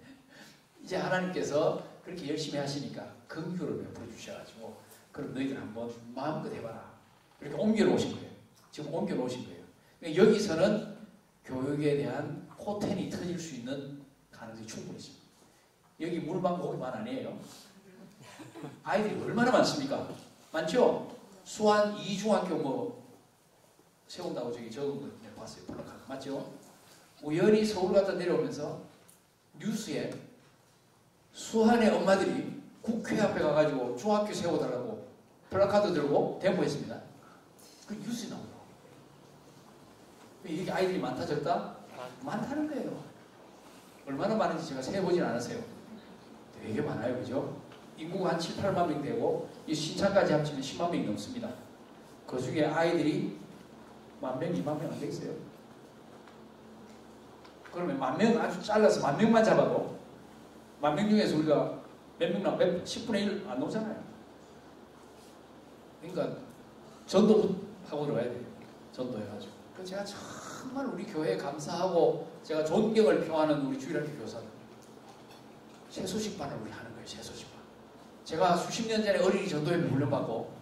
이제 하나님께서 그렇게 열심히 하시니까 긍휼을 베풀어 주셔가지고 그럼 너희들 한번 마음껏 해봐라. 그렇게 옮겨 놓으신 거예요. 지금 옮겨 놓으신 거예요. 그러니까 여기서는 교육에 대한 포텐이 터질 수 있는 가능성이 충분히 있습니다. 여기 물방 거기만 아니에요. 아이들이 얼마나 많습니까? 많죠? 수완 2중학교 뭐 세운다고 저기 적은 거 봤어요. 플래카드 맞죠? 우연히 서울 갔다 내려오면서 뉴스에 수한의 엄마들이 국회 앞에 가가지고 중학교 세워달라고 플래카드 들고 데모했습니다. 그 뉴스에 나오더라고요. 이렇게 아이들이 많다 적다? 많다는 거예요. 얼마나 많은지 제가 세어보진 않았어요. 되게 많아요. 그죠? 인구가 한 7, 8만 명 되고 이 신천까지 합치면 10만 명이 넘습니다. 그 중에 아이들이 1만 명, 2만 명 안 되겠어요? 그러면 1만 명 아주 잘라서 1만 명만 잡아도 1만 명 중에서 우리가 몇 명 나 10분의 1 안 넘잖아요. 그러니까 전도하고 들어가야 돼요. 전도해가지고. 그래서 제가 정말 우리 교회에 감사하고 제가 존경을 표하는 우리 주일학교 교사들. 새소식반을 우리 하는 거예요. 새소식반. 제가 수십 년 전에 어린이 전도회 훈련받고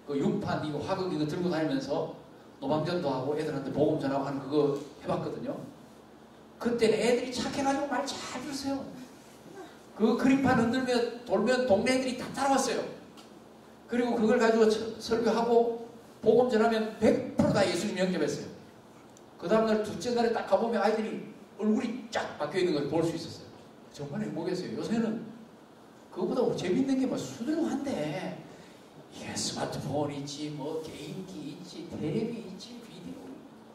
그 6판 이거 화극 이거 들고 다니면서 노방전도 하고 애들한테 복음 전하고 하는 그거 해봤거든요. 그때는 애들이 착해가지고 말 잘 들었어요. 그 그림판 흔들며 돌면 동네 애들이 다 따라왔어요. 그리고 그걸 가지고 설교하고 복음 전하면 100% 다 예수님 영접했어요. 그 다음날 둘째 날에 딱 가보면 아이들이 얼굴이 쫙 바뀌어 있는 걸 볼 수 있었어요. 정말 행복했어요. 요새는 그거보다 재밌는 게 뭐 수두룩한데 이게 스마트폰 있지, 뭐 게임기 있지, 텔레비 있지,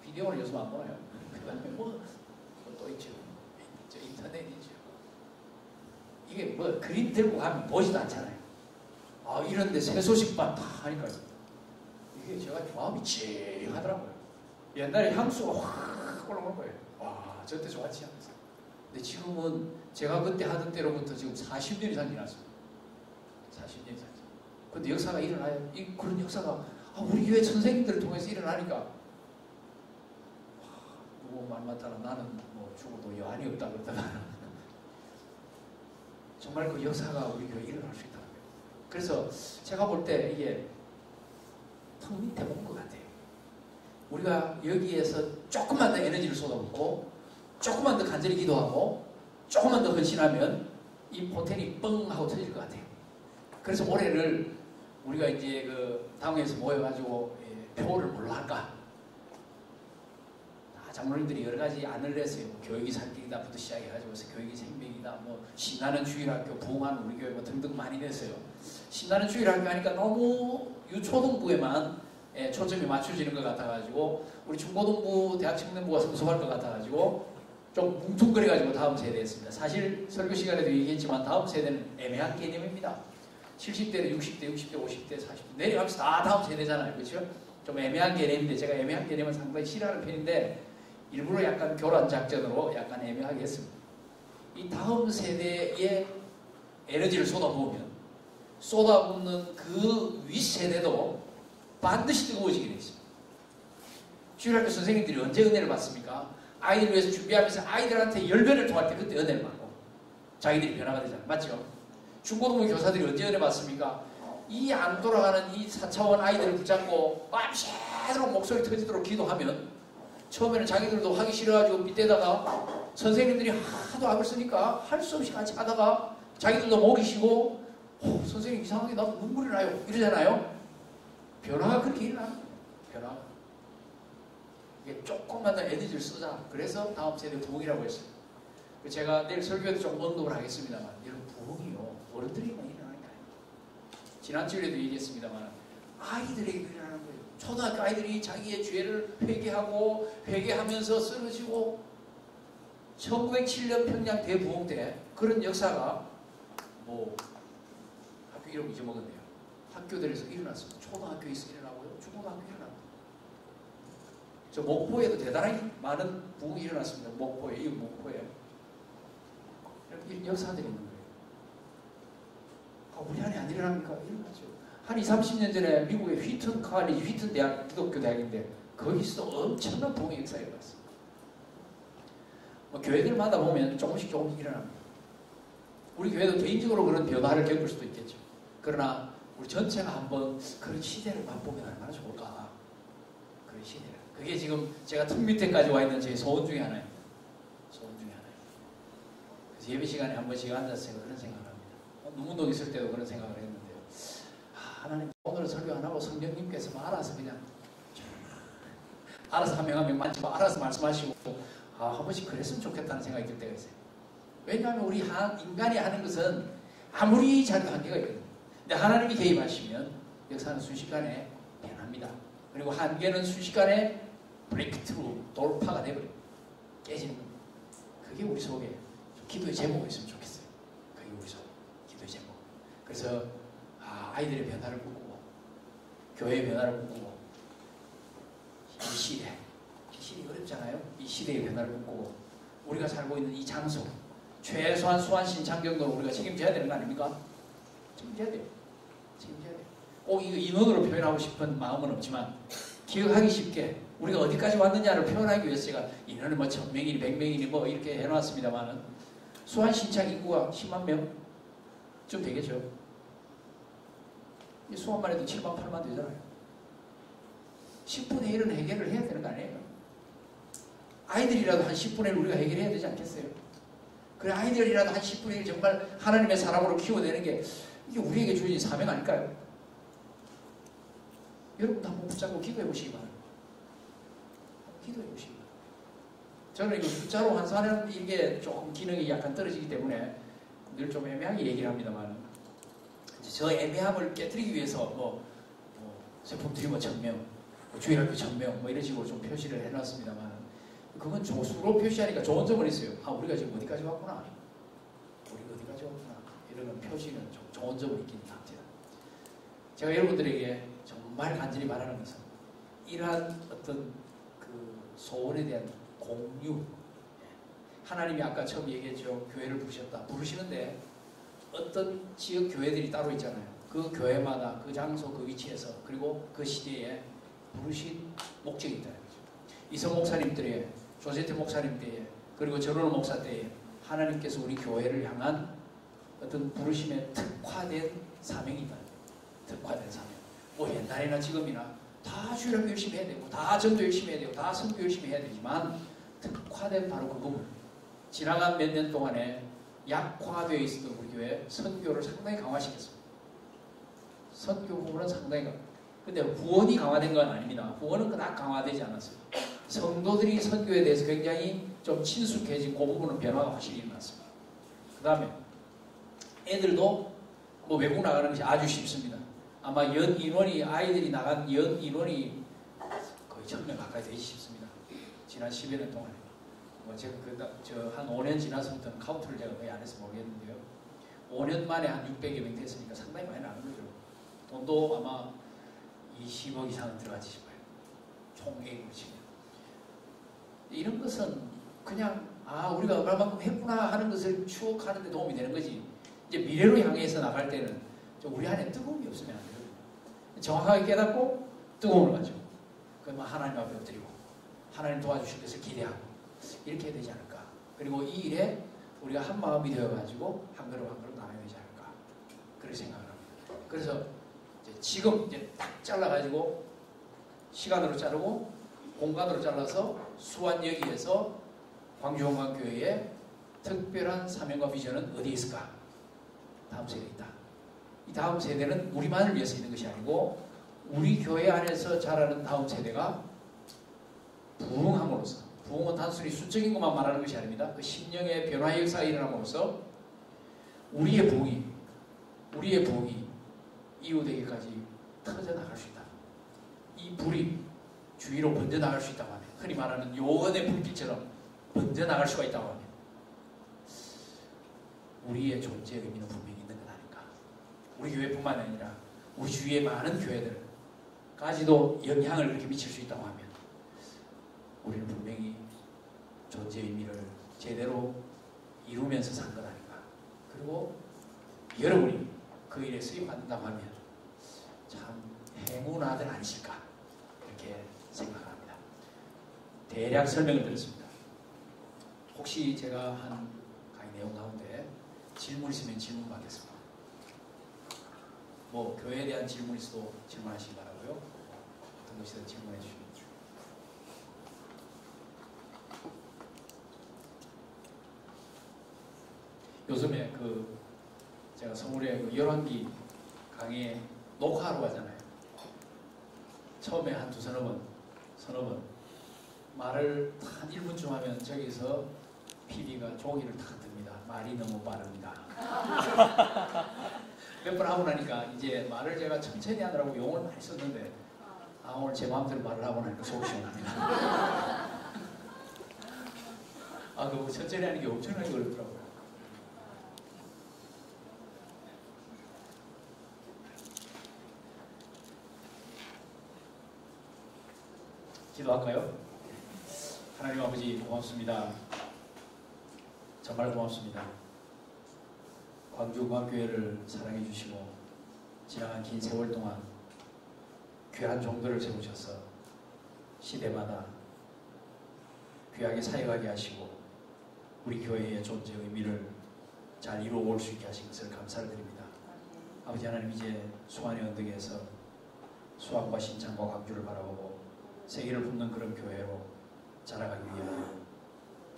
비디오를 요즘 안 보나요? 그 다음에 뭐 또 있죠. 인터넷 있죠. 이게 뭐 그림 들고 가면 보지도 않잖아요. 아, 이런데 새 소식만 다 하니까요. 이게 제가 마음이 찡하더라고요. 옛날에 향수가 확 올라올 거예요. 와, 저때 좋았지 하면서. 근데 지금은 제가 그때 하던 때로부터 지금 40년 이상 지났어요. 40년 이상. 근데 역사가 일어나요. 그런 역사가 우리 교회 선생님들을 통해서 일어나니까 누구 말 맞다라 나는 뭐 죽어도 여한이 없다 그러다가 정말 그 역사가 우리 교회에 일어날 수 있다는 거예요. 그래서 제가 볼 때 이게 턱 밑에 온 것 같아요. 우리가 여기에서 조금만 더 에너지를 쏟아붓고 조금만 더 간절히 기도하고 조금만 더 헌신하면 이 포텐이 뻥 하고 터질 것 같아요. 그래서 올해를 우리가 이제 그 당회에서 모여가지고 표를 뭘로 할까? 장로님들이 여러 가지 안을 냈어요. 교육이 살길이다부터 시작해가지고 교육이 생명이다, 뭐 신나는 주일학교, 부흥하는 우리 교회 뭐 등등 많이 냈어요. 신나는 주일학교 하니까 너무 유초등부에만 초점이 맞춰지는 것 같아가지고 우리 중고등부, 대학 청년부가 성숙할 것 같아가지고 좀 뭉퉁거려가지고 다음 세대에 했습니다. 사실 설교 시간에도 얘기했지만 다음 세대는 애매한 개념입니다. 70대는 60대, 60대, 50대, 40대 내려가면서 다 다음 세대잖아요. 그렇죠? 좀 애매한 개념인데 제가 애매한 개념을 상당히 싫어하는 편인데 일부러 약간 교란 작전으로 약간 애매하게 했습니다. 이 다음 세대에 에너지를 쏟아부으면 쏟아붓는 그 윗세대도 반드시 뜨거워지게 되어 있습니다. 주일학교 선생님들이 언제 은혜를 받습니까? 아이들을 위해서 준비하면서 아이들한테 열변을 토할 때 그때 은혜를 받고 자기들이 변화가 되잖아요. 맞죠? 중고등부 교사들이 언제 은혜 받습니까? 이 안 돌아가는 이 4차원 아이들을 붙잡고 밤새도록 목소리 터지도록 기도하면 처음에는 자기들도 하기 싫어가지고 밑에다가 선생님들이 하도 악을 쓰니까 할 수 없이 같이 하다가 자기들도 목이 쉬고 선생님 이상하게 나도 눈물이 나요 이러잖아요. 변화가 그렇게 일어나는 거예요. 변화가. 이게 조금만 더 에너지를 쓰자. 그래서 다음 세대 부흥이라고 했어요. 제가 내일 설교에도 좀 언급을 하겠습니다만 여러분 부흥이요 어른들이만 일어나는 게 아니에요. 지난 주일에도 얘기했습니다만 아이들에게 일어나는 거예요. 초등학교 아이들이 자기의 죄를 회개하면서 쓰러지고 1907년 평양 대부흥 때 그런 역사가 뭐 학교 이름 잊어먹었네요. 학교들에서 일어났습니다. 초등학교에서 일어나고요. 중고등학교 일어납니다. 저 목포에도 대단하게 많은 부흥이 일어났습니다. 목포에, 이 목포에. 이런 역사들이 있는 거예요. 우리 안에 안 일어납니까? 일어나죠. 한 20, 30년 전에 미국의 휘튼 칼리지, 휘튼 대학, 기독교 대학인데 거기서도 엄청난 부흥의 역사가 일어났습니다. 뭐 교회들마다 보면 조금씩 일어납니다. 우리 교회도 개인적으로 그런 변화를 겪을 수도 있겠죠. 그러나 우리 전체가 한번 그런 시대를 맛보면 얼마나 좋을까. 그 시대라. 그게 지금 제가 턱 밑에까지 와 있는 제 소원 중에 하나예요. 소원 중에 하나예요. 그래서 예배 시간에 한 번씩 앉아서 그런 생각을 합니다. 누문동 있을 때도 그런 생각을 했는데요. 하나님 오늘 설교 안 하고 성령님께서 알아서 그냥 알아서 한 명 한 명 만지고 알아서 말씀하시고 한 번씩 그랬으면 좋겠다는 생각이 들 때가 있어요. 왜냐하면 우리 인간이 하는 것은 아무리 잘도 한계가 있거든요. 근데 하나님이 개입하시면 역사는 순식간에 변합니다. 그리고 한계는 순식간에 브레이크트루, 돌파가 되버려요. 깨지는 겁니다. 그게 우리 속에 기도의 제목이 있으면 좋겠어요. 그게 우리 속에 기도의 제목. 그래서 아이들의 변화를 꿈꾸고 교회의 변화를 꿈꾸고 이 시대 어렵잖아요. 이 시대의 변화를 꿈꾸고 우리가 살고 있는 이 장소 최소한 수완신창 정도로 우리가 책임져야 되는 거 아닙니까? 책임져야 돼요. 책임져야 돼요. 꼭 이거 인원으로 표현하고 싶은 마음은 없지만 기억하기 쉽게 우리가 어디까지 왔느냐를 표현하기 위해서 제가 인원을 뭐 1000명이니 100명이니 뭐 이렇게 해놨습니다만은 수완신창 인구가 10만 명쯤 되겠죠. 수완만 해도 7만 8만 되잖아요. 10분의 1은 해결을 해야 되는 거 아니에요? 아이들이라도 한 10분의 1 우리가 해결해야 되지 않겠어요? 그래 아이들이라도 한 10분의 1 정말 하나님의 사람으로 키워내는 게 이게 우리에게 주어진 사명 아닐까요? 여러분도 한번 붙잡고 기도해 보시기 바랍니다. 기도해 보시기 바랍니다. 저는 이거 숫자로 환산하는 이게 조금 기능이 약간 떨어지기 때문에 늘 좀 애매하게 얘기를 합니다만 저 애매함을 깨뜨리기 위해서 세품 드리면 1000명, 주일학교 1000명 이런 식으로 좀 표시를 해놨습니다만 그건 조수로 표시하니까 좋은 점은 있어요. 우리가 지금 어디까지 왔구나. 우리가 어디까지 왔구나. 이런 표시는 좀 좋은 점은 있긴 합니다. 제가 여러분들에게 정말 간절히 바라는 것은 이러한 어떤 그 소원에 대한 공유. 하나님이 아까 처음 얘기했죠. 교회를 부르셨다. 부르시는데 어떤 지역 교회들이 따로 있잖아요. 그 교회마다 그 장소 그 위치에서 그리고 그 시대에 부르신 목적이 있다는 거죠. 이성 목사님 때에 조세태 목사님 때에 그리고 전원호 목사 때에 하나님께서 우리 교회를 향한 어떤 부르심에 특화된 사명이 있다. 특화된 사명. 옛날이나 지금이나 다 주일학교 열심히 해야 되고 다 전도 열심히 해야 되고 다 선교 열심히 해야 되지만 특화된 바로 그 부분. 지나간 몇 년 동안에 약화되어 있었던 우리 교회 선교를 상당히 강화시켰습니다. 선교 부분은 상당히 근데 후원이 강화된 건 아닙니다. 후원은 그닥 강화되지 않았어요. 성도들이 선교에 대해서 굉장히 좀 친숙해진 그 부분은 변화가 확실히 일어났습니다. 그 다음에 애들도 외국 나가는 것이 아주 쉽습니다. 아마 연 인원이 아이들이 나간 연 인원이 거의 1000명 가까이 되기 쉽습니다. 지난 10여 년 동안에 제가 한 5년 지나서부터는 카운트를 제가 거의 안 해서 모르겠는데요. 5년 만에 한 600여 명 됐으니까 상당히 많이 나간 거죠. 돈도 아마 20억 이상은 들어가지 싶어요. 총액으로 치면. 이런 것은 그냥 우리가 얼마만큼 했구나 하는 것을 추억하는 데 도움이 되는 거지. 이제 미래로 향해서 나갈 때는 우리 안에 뜨거움이 없으면 안 되거든요. 정확하게 깨닫고 뜨거움을 가지고 그러면 하나님 앞에 엎드리고 하나님 도와주실 것을 기대하고 이렇게 해야 되지 않을까. 그리고 이 일에 우리가 한 마음이 되어가지고 한 걸음 한 걸음 나가야 되지 않을까. 그렇게 생각을 합니다. 그래서 지금 딱 잘라가지고 시간으로 자르고 공간으로 잘라서 수완여기에서 광주홍광교회의 특별한 사명과 비전은 어디에 있을까? 다음 세대에 있다. 이 다음 세대는 우리만을 위해서 있는 것이 아니고 우리 교회 안에서 자라는 다음 세대가 부흥함으로써 부흥은 단순히 수적인 것만 말하는 것이 아닙니다. 그 심령의 변화의 역사가 일어남으로써 우리의 부흥이 이웃에게까지 터져나갈 수 있다. 이 불이 주위로 번져나갈 수 있다고 하면 흔히 말하는 요한의 불빛처럼 번져나갈 수가 있다고 하면 우리의 존재의 의미는 분명히 있는 것 아닐까. 우리 교회뿐만 아니라 우리 주위의 많은 교회들까지도 영향을 그렇게 미칠 수 있다고 하면 우리는 분명히 존재의 의미를 제대로 이루면서 산 것 아닌가. 그리고 여러분이 그 일에 수임받는다고 하면 참 행운 아들 아니실까 이렇게 생각합니다. 대략 설명을 드렸습니다. 혹시 제가 한 강의 내용 가운데 질문 있으면 질문 받겠습니다. 교회에 대한 질문 있어도 질문하시기 바라고요. 어떤 것이든 질문해 주십시오. 요즘에 제가 서울에 열왕기 강의에 녹화하러 가잖아요. 처음에 한 서너 번 말을 한 1분쯤 하면 저기서 PD가 종이를 탁 듭니다. 말이 너무 빠릅니다. 몇 번 하고 나니까 이제 말을 제가 천천히 하느라고 용어를 많이 썼는데 오늘 제 마음대로 말을 하고 나니까 속 시원합니다. 천천히 하는 게 엄청나게 어렵더라고요. 기도할까요? 하나님 아버지 고맙습니다. 정말 고맙습니다. 광주광교회를 사랑해 주시고 지나간 긴 세월 동안 귀한 종들을 세우셔서 시대마다 귀하게 사역하게 하시고 우리 교회의 존재 의미를 잘 이루어올 수 있게 하신 것을 감사를 드립니다. 아버지 하나님, 이제 수완의 언덕에서 수완과 신창과 광주를 바라보고 세계를 품는 그런 교회로 자라가기 위하여,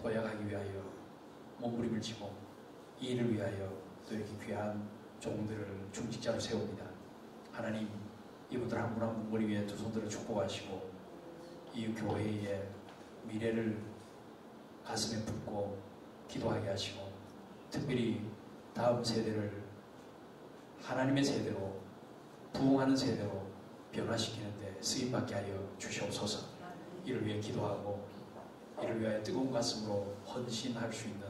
도약하기 위하여 몸부림을 치고 이 일을 위하여 또 이렇게 귀한 종들을 중직자로 세웁니다. 하나님, 이분들 한 분 한 분 머리 위에 두 손들어 축복하시고 이 교회의 미래를 가슴에 품고 기도하게 하시고 특별히 다음 세대를 하나님의 세대로, 부흥하는 세대로 변화시키는데 쓰임받게 하여 주시옵소서. 이를 위해 기도하고 이를 위하여 뜨거운 가슴으로 헌신할 수 있는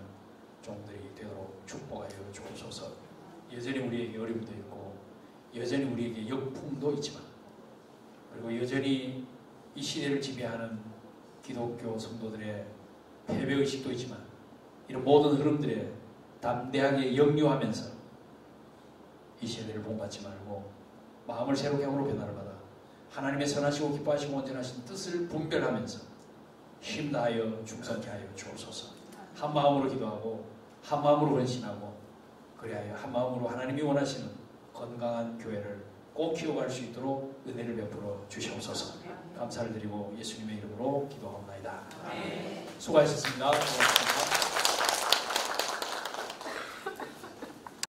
종들이 되도록 축복하여 주옵소서. 여전히 우리에게 어려움도 있고 여전히 우리에게 역풍도 있지만, 그리고 여전히 이 시대를 지배하는 기독교 성도들의 패배의식도 있지만, 이런 모든 흐름들에 담대하게 역류하면서 이 시대를 본받지 말고 마음을 새롭게 함으로 변화를 받아 하나님의 선하시고 기뻐하시고 온전하신 뜻을 분별하면서 힘다하여 충성케 하여 주옵소서. 한 마음으로 기도하고 한 마음으로 헌신하고, 그리하여 한 마음으로 하나님이 원하시는 건강한 교회를 꼭 키워갈 수 있도록 은혜를 베풀어 주시옵소서. 감사를 드리고 예수님의 이름으로 기도하옵나이다. 수고하셨습니다. 고맙습니다.